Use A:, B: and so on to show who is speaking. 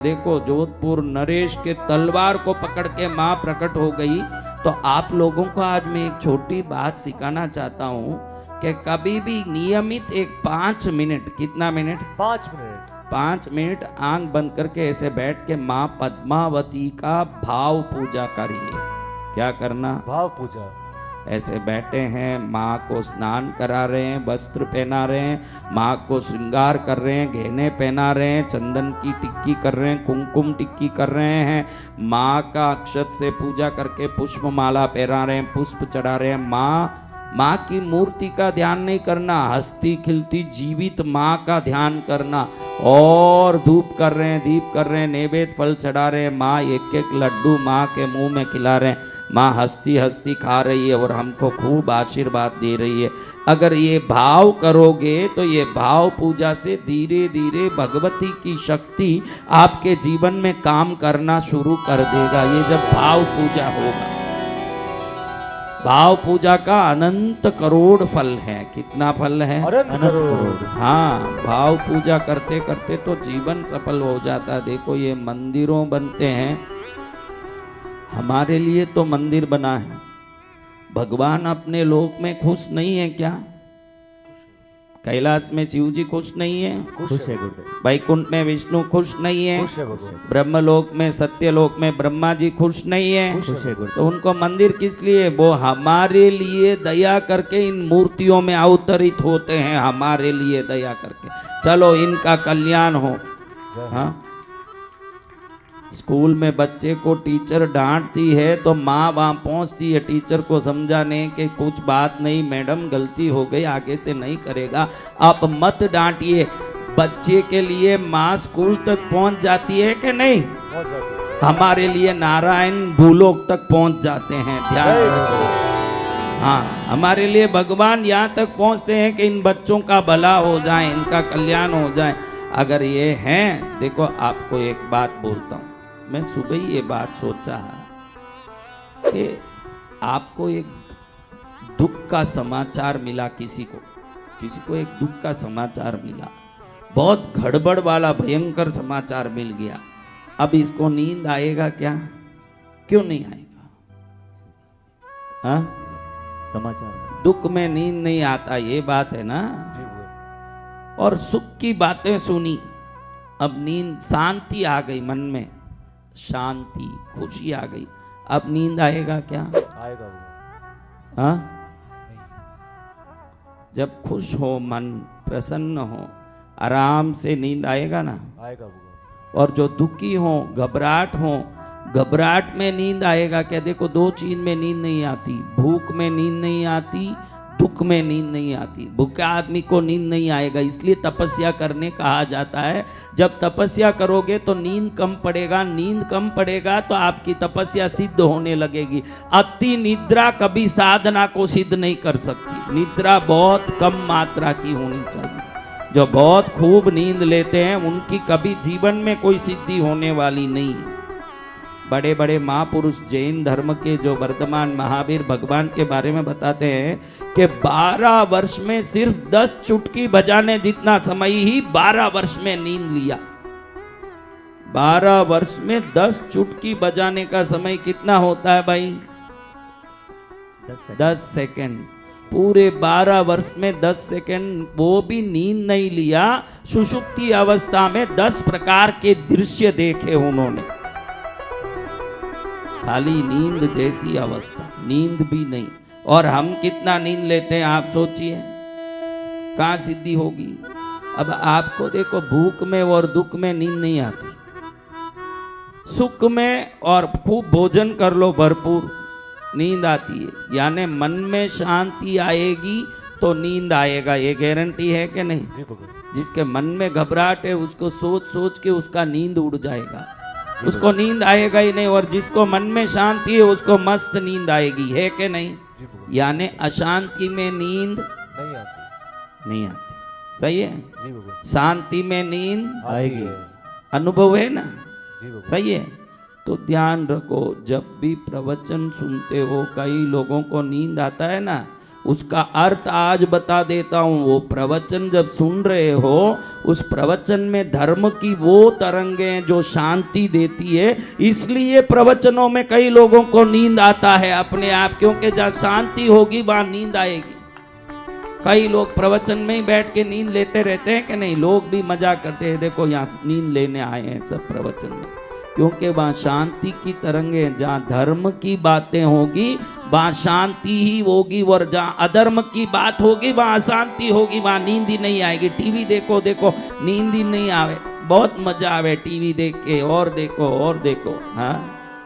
A: देखो जोधपुर नरेश के तलवार को पकड़ के माँ प्रकट हो गई। तो आप लोगों को आज मैं एक छोटी बात सिखाना चाहता हूँ कि कभी भी नियमित एक 5 मिनट, कितना मिनट? 5 मिनट आंख बंद करके ऐसे बैठ के माँ पद्मावती का भाव पूजा करिए। क्या करना?
B: भाव पूजा।
A: ऐसे बैठे हैं, माँ को स्नान करा रहे हैं, वस्त्र पहना रहे हैं, माँ को श्रृंगार कर रहे हैं, गहने पहना रहे हैं, चंदन की टिक्की कर रहे हैं, कुमकुम टिक्की कर रहे हैं, माँ का अक्षत से पूजा करके पुष्प माला पहना रहे हैं, पुष्प चढ़ा रहे हैं। माँ की मूर्ति का ध्यान नहीं करना, हंसती खिलती जीवित माँ का ध्यान करना। और धूप कर रहे हैं, दीप कर रहे हैं, नैवेद्य फल चढ़ा रहे हैं, माँ एक एक लड्डू माँ के मुंह में खिला रहे हैं, माँ हंसती हंसती खा रही है और हमको खूब आशीर्वाद दे रही है। अगर ये भाव करोगे तो ये भाव पूजा से धीरे धीरे भगवती की शक्ति आपके जीवन में काम करना शुरू कर देगा। ये जब भाव पूजा होगा, भाव पूजा का अनंत करोड़ फल है। कितना फल है?
B: अनंत करोड़।
A: हाँ, भाव पूजा करते करते तो जीवन सफल हो जाता है। देखो ये मंदिरों बनते हैं, हमारे लिए तो मंदिर बना है। भगवान अपने लोक में खुश नहीं है क्या? कैलाश में शिव जी खुश नहीं है?
B: खुश है गुरुदेव।
A: वैकुंठ में विष्णु खुश नहीं है?
B: खुश है गुरुदेव।
A: ब्रह्मलोक में सत्यलोक में ब्रह्मा जी खुश नहीं है?
B: खुश है गुरुदेव।
A: तो उनको मंदिर किस लिए? वो हमारे लिए दया करके इन मूर्तियों में अवतरित होते हैं, हमारे लिए दया करके। चलो इनका कल्याण हो। हाँ, स्कूल में बच्चे को टीचर डांटती है तो माँ वहाँ पहुँचती है टीचर को समझाने कि कुछ बात नहीं मैडम, गलती हो गई, आगे से नहीं करेगा, आप मत डांटिए। बच्चे के लिए माँ स्कूल तक पहुँच जाती है कि नहीं? हमारे लिए नारायण भूलोक तक पहुँच जाते हैं। ध्यान रखो। हाँ, हमारे लिए भगवान यहाँ तक पहुँचते हैं कि इन बच्चों का भला हो जाए, इनका कल्याण हो जाए। अगर ये हैं, देखो आपको एक बात बोलता हूँ, मैं सुबह ही ये बात सोचा कि आपको एक दुख का समाचार मिला, किसी को एक दुख का समाचार मिला, बहुत गड़बड़ वाला भयंकर समाचार मिल गया। अब इसको नींद आएगा क्या? क्यों नहीं आएगा? हाँ,
B: समाचार
A: दुख में नींद नहीं आता, ये बात है ना। और सुख की बातें सुनी, अब नींद, शांति आ गई मन में, शांति खुशी आ गई, अब नींद आएगा क्या?
B: आएगा वो।
A: हाँ, जब खुश हो मन, प्रसन्न हो, आराम से नींद आएगा ना।
B: आएगा वो।
A: और जो दुखी हो, घबराहट हो, घबराहट में नींद आएगा क्या? देखो दो चीज में नींद नहीं आती, भूख में नींद नहीं आती, दुख में नींद नहीं आती। भूखा आदमी को नींद नहीं आएगा, इसलिए तपस्या करने कहा जाता है। जब तपस्या करोगे तो नींद कम पड़ेगा, नींद कम पड़ेगा तो आपकी तपस्या सिद्ध होने लगेगी। अति निद्रा कभी साधना को सिद्ध नहीं कर सकती। निद्रा बहुत कम मात्रा की होनी चाहिए। जो बहुत खूब नींद लेते हैं उनकी कभी जीवन में कोई सिद्धि होने वाली नहीं है। बड़े बड़े महापुरुष जैन धर्म के जो वर्तमान महावीर भगवान के बारे में बताते हैं कि 12 वर्ष में सिर्फ 10 चुटकी बजाने जितना समय ही 12 वर्ष में नींद लिया। 12 वर्ष में 10 चुटकी बजाने का समय कितना होता है भाई? 10 सेकंड। पूरे 12 वर्ष में 10 सेकंड वो भी नींद नहीं लिया। सुषुप्ति अवस्था में 10 प्रकार के दृश्य देखे उन्होंने। खाली नींद जैसी अवस्था, नींद भी नहीं। और हम कितना नींद लेते हैं आप सोचिए, कहाँ सिद्धि होगी? अब आपको देखो, भूख में और दुख में नींद नहीं आती, सुख में और खूब भोजन कर लो भरपूर, नींद आती है। यानी मन में शांति आएगी तो नींद आएगा, ये गारंटी है कि नहीं? जिसके मन में घबराहट है उसको सोच सोच के उसका नींद उड़ जाएगा, उसको नींद आएगा ही नहीं। और जिसको मन में शांति है उसको मस्त नींद आएगी, है कि नहीं? यानी अशांति में नींद नहीं आती। सही है? शांति में नींद
B: आएगी।
A: अनुभव है ना? सही है। तो ध्यान रखो, जब भी प्रवचन सुनते हो, कई लोगों को नींद आता है ना, उसका अर्थ आज बता देता हूं। वो प्रवचन जब सुन रहे हो, उस प्रवचन में धर्म की वो तरंगें जो शांति देती है, इसलिए प्रवचनों में कई लोगों को नींद आता है अपने आप, क्योंकि जहाँ शांति होगी वहां नींद आएगी। कई लोग प्रवचन में ही बैठ के नींद लेते रहते हैं कि नहीं, लोग भी मजा करते हैं, देखो यहाँ नींद लेने आए हैं सब प्रवचन में, क्योंकि वहाँ शांति की तरंगें, जहाँ धर्म की बातें होगी वहाँ शांति ही होगी, और जहाँ अधर्म की बात होगी वहाँ अशांति होगी, वहाँ नींद ही नहीं आएगी। टीवी देखो देखो नींद ही नहीं आवे, बहुत मजा आवे टीवी देख के, और देखो हाँ।